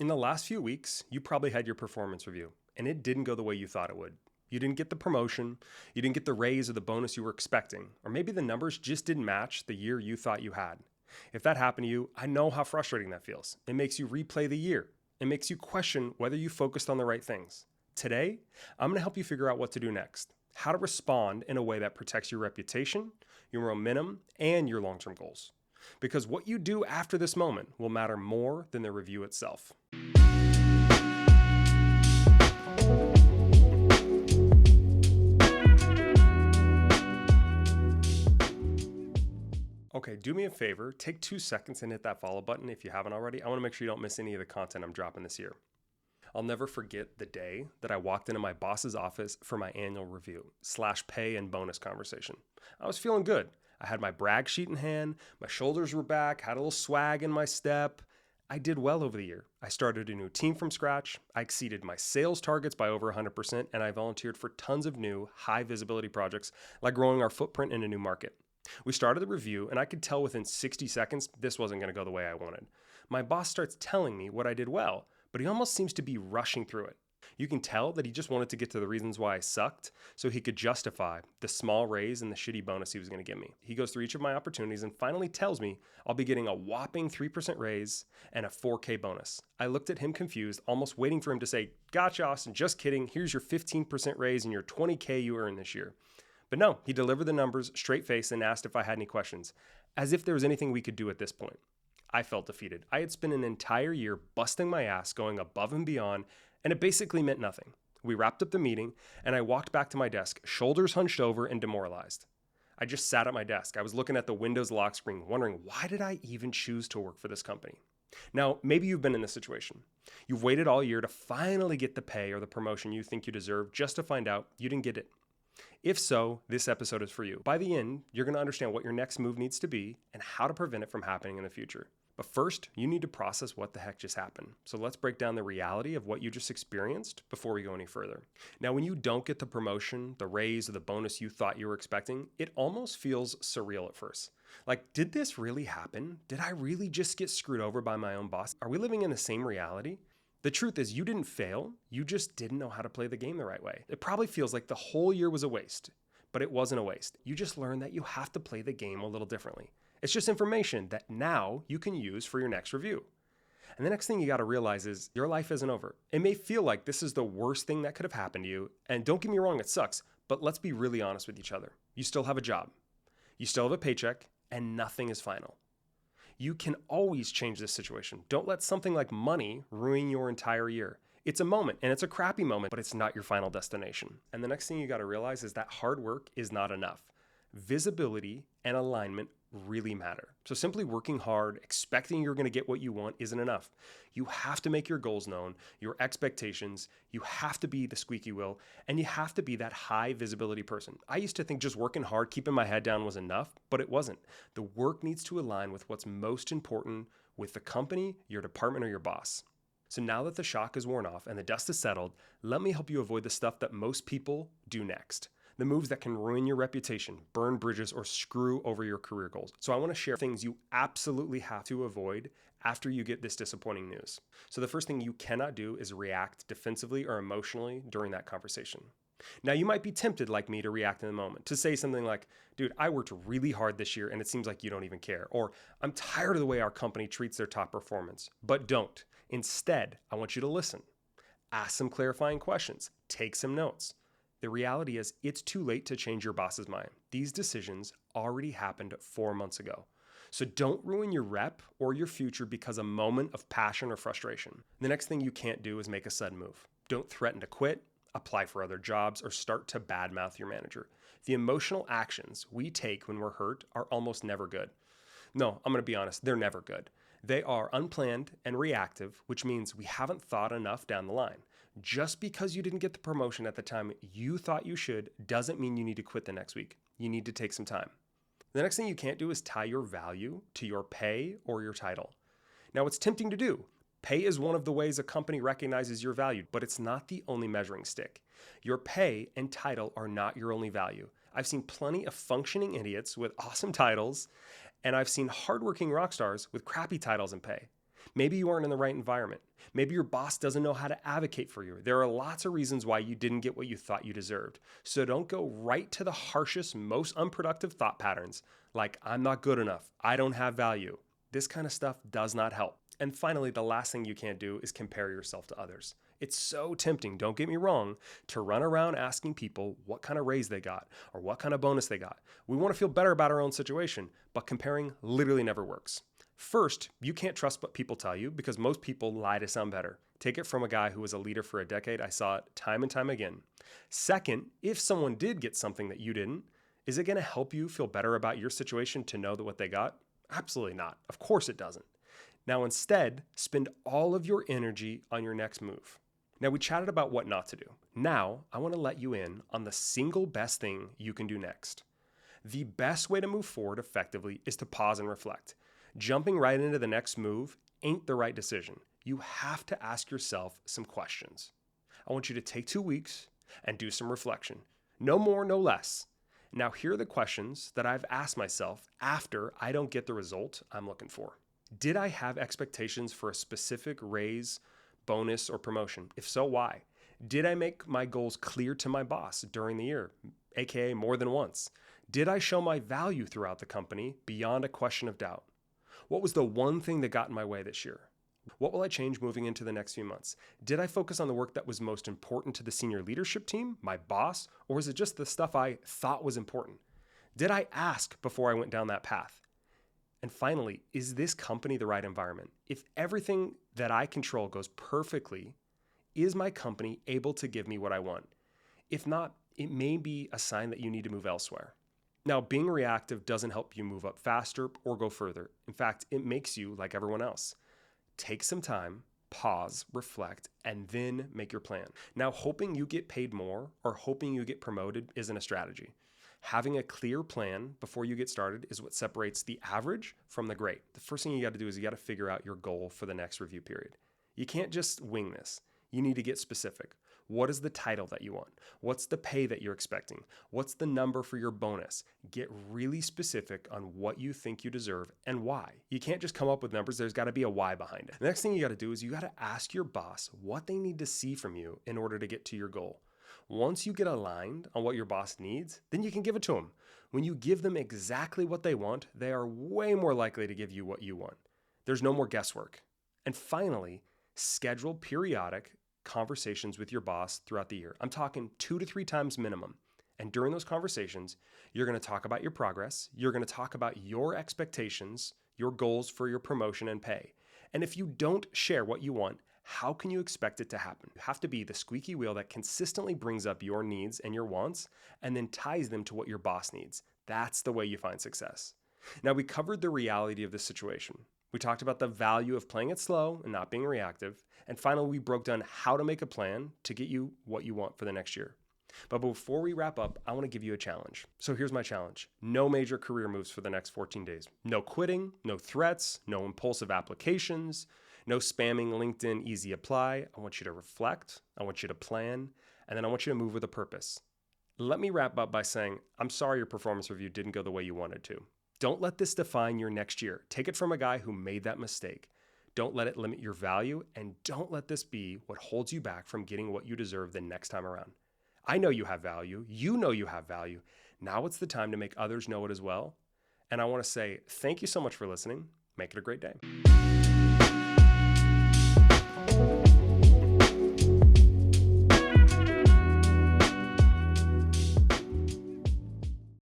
In the last few weeks, you probably had your performance review, and it didn't go the way you thought it would. You didn't get the promotion, you didn't get the raise or the bonus you were expecting, or maybe the numbers just didn't match the year you thought you had. If that happened to you, I know how frustrating that feels. It makes you replay the year. It makes you question whether you focused on the right things. Today, I'm going to help you figure out what to do next, how to respond in a way that protects your reputation, your momentum, and your long-term goals. Because what you do after this moment will matter more than the review itself. Okay, do me a favor, take 2 seconds and hit that follow button if you haven't already. I want to make sure you don't miss any of the content I'm dropping this year. I'll never forget the day that I walked into my boss's office for my annual review / pay and bonus conversation. I was feeling good. I had my brag sheet in hand, my shoulders were back, had a little swag in my step. I did well over the year. I started a new team from scratch, I exceeded my sales targets by over 100%, and I volunteered for tons of new, high visibility projects like growing our footprint in a new market. We started the review, and I could tell within 60 seconds this wasn't going to go the way I wanted. My boss starts telling me what I did well, but he almost seems to be rushing through it. You can tell that he just wanted to get to the reasons why I sucked so he could justify the small raise and the shitty bonus he was going to give me. He goes through each of my opportunities and finally tells me I'll be getting a whopping 3% raise and a 4K bonus. I looked at him confused, almost waiting for him to say, "Gotcha, Austin, just kidding. Here's your 15% raise and your 20K you earned this year." But no, he delivered the numbers straight face and asked if I had any questions, as if there was anything we could do at this point. I felt defeated. I had spent an entire year busting my ass, going above and beyond, and it basically meant nothing. We wrapped up the meeting, and I walked back to my desk, shoulders hunched over and demoralized. I just sat at my desk. I was looking at the Windows lock screen, wondering, why did I even choose to work for this company? Now, maybe you've been in this situation. You've waited all year to finally get the pay or the promotion you think you deserve, just to find out you didn't get it. If so, this episode is for you. By the end, you're going to understand what your next move needs to be and how to prevent it from happening in the future. But first, you need to process what the heck just happened. So let's break down the reality of what you just experienced before we go any further. Now, when you don't get the promotion, the raise, or the bonus you thought you were expecting, it almost feels surreal at first. Like, did this really happen? Did I really just get screwed over by my own boss? Are we living in the same reality? The truth is, you didn't fail, you just didn't know how to play the game the right way. It probably feels like the whole year was a waste, but it wasn't a waste. You just learned that you have to play the game a little differently. It's just information that now you can use for your next review. And the next thing you got to realize is your life isn't over. It may feel like this is the worst thing that could have happened to you, and don't get me wrong, it sucks, but let's be really honest with each other. You still have a job, you still have a paycheck, and nothing is final. You can always change this situation. Don't let something like money ruin your entire year. It's a moment, and it's a crappy moment, but it's not your final destination. And the next thing you got to realize is that hard work is not enough. Visibility and alignment really matter. So simply working hard, expecting you're going to get what you want isn't enough. You have to make your goals known, your expectations, you have to be the squeaky wheel, and you have to be that high visibility person. I used to think just working hard, keeping my head down was enough, but it wasn't. The work needs to align with what's most important with the company, your department, or your boss. So now that the shock is worn off and the dust is settled, let me help you avoid the stuff that most people do next. The moves that can ruin your reputation, burn bridges, or screw over your career goals. So I want to share things you absolutely have to avoid after you get this disappointing news. So the first thing you cannot do is react defensively or emotionally during that conversation. Now, you might be tempted, like me, to react in the moment, to say something like, "Dude, I worked really hard this year and it seems like you don't even care." Or, "I'm tired of the way our company treats their top performance." But don't. Instead, I want you to listen. Ask some clarifying questions. Take some notes. The reality is, it's too late to change your boss's mind. These decisions already happened 4 months ago. So don't ruin your rep or your future because of a moment of passion or frustration. The next thing you can't do is make a sudden move. Don't threaten to quit, apply for other jobs, or start to badmouth your manager. The emotional actions we take when we're hurt are almost never good. No, I'm going to be honest, they're never good. They are unplanned and reactive, which means we haven't thought enough down the line. Just because you didn't get the promotion at the time you thought you should doesn't mean you need to quit the next week. You need to take some time. The next thing you can't do is tie your value to your pay or your title. Now, it's tempting to do. Pay is one of the ways a company recognizes your value, but it's not the only measuring stick. Your pay and title are not your only value. I've seen plenty of functioning idiots with awesome titles, and I've seen hardworking rock stars with crappy titles and pay. Maybe you aren't in the right environment. Maybe your boss doesn't know how to advocate for you. There are lots of reasons why you didn't get what you thought you deserved. So don't go right to the harshest, most unproductive thought patterns like, I'm not good enough, I don't have value. This kind of stuff does not help. And finally, the last thing you can't do is compare yourself to others. It's so tempting, don't get me wrong, to run around asking people what kind of raise they got or what kind of bonus they got. We want to feel better about our own situation, but comparing literally never works. First, you can't trust what people tell you because most people lie to sound better. Take it from a guy who was a leader for a decade. I saw it time and time again. Second, if someone did get something that you didn't, is it going to help you feel better about your situation to know that what they got? Absolutely not. Of course it doesn't. Now instead, spend all of your energy on your next move. Now we chatted about what not to do. Now I want to let you in on the single best thing you can do next. The best way to move forward effectively is to pause and reflect. Jumping right into the next move ain't the right decision. You have to ask yourself some questions. I want you to take 2 weeks and do some reflection. No more, no less. Now here are the questions that I've asked myself after I don't get the result I'm looking for. Did I have expectations for a specific raise, bonus, or promotion? If so, why? Did I make my goals clear to my boss during the year, aka more than once? Did I show my value throughout the company beyond a question of doubt? What was the one thing that got in my way this year? What will I change moving into the next few months? Did I focus on the work that was most important to the senior leadership team, my boss, or was it just the stuff I thought was important? Did I ask before I went down that path? And finally, is this company the right environment? If everything that I control goes perfectly, is my company able to give me what I want? If not, it may be a sign that you need to move elsewhere. Now, being reactive doesn't help you move up faster or go further. In fact, it makes you like everyone else. Take some time, pause, reflect, and then make your plan. Now, hoping you get paid more or hoping you get promoted isn't a strategy. Having a clear plan before you get started is what separates the average from the great. The first thing you got to do is you got to figure out your goal for the next review period. You can't just wing this. You need to get specific. What is the title that you want? What's the pay that you're expecting? What's the number for your bonus? Get really specific on what you think you deserve and why. You can't just come up with numbers. There's got to be a why behind it. The next thing you got to do is you got to ask your boss what they need to see from you in order to get to your goal. Once you get aligned on what your boss needs, then you can give it to them. When you give them exactly what they want, they are way more likely to give you what you want. There's no more guesswork. And finally, schedule periodic conversations with your boss throughout the year. I'm talking 2 to 3 times minimum. And during those conversations, you're going to talk about your progress. You're going to talk about your expectations, your goals for your promotion and pay. And if you don't share what you want, how can you expect it to happen? You have to be the squeaky wheel that consistently brings up your needs and your wants and then ties them to what your boss needs. That's the way you find success. Now, we covered the reality of this situation. We talked about the value of playing it slow and not being reactive. And finally, we broke down how to make a plan to get you what you want for the next year. But before we wrap up, I want to give you a challenge. So here's my challenge. No major career moves for the next 14 days. No quitting, no threats, no impulsive applications, no spamming LinkedIn easy apply. I want you to reflect. I want you to plan. And then I want you to move with a purpose. Let me wrap up by saying, I'm sorry your performance review didn't go the way you wanted to. Don't let this define your next year. Take it from a guy who made that mistake. Don't let it limit your value, and don't let this be what holds you back from getting what you deserve the next time around. I know you have value. You know you have value. Now it's the time to make others know it as well. And I want to say thank you so much for listening. Make it a great day.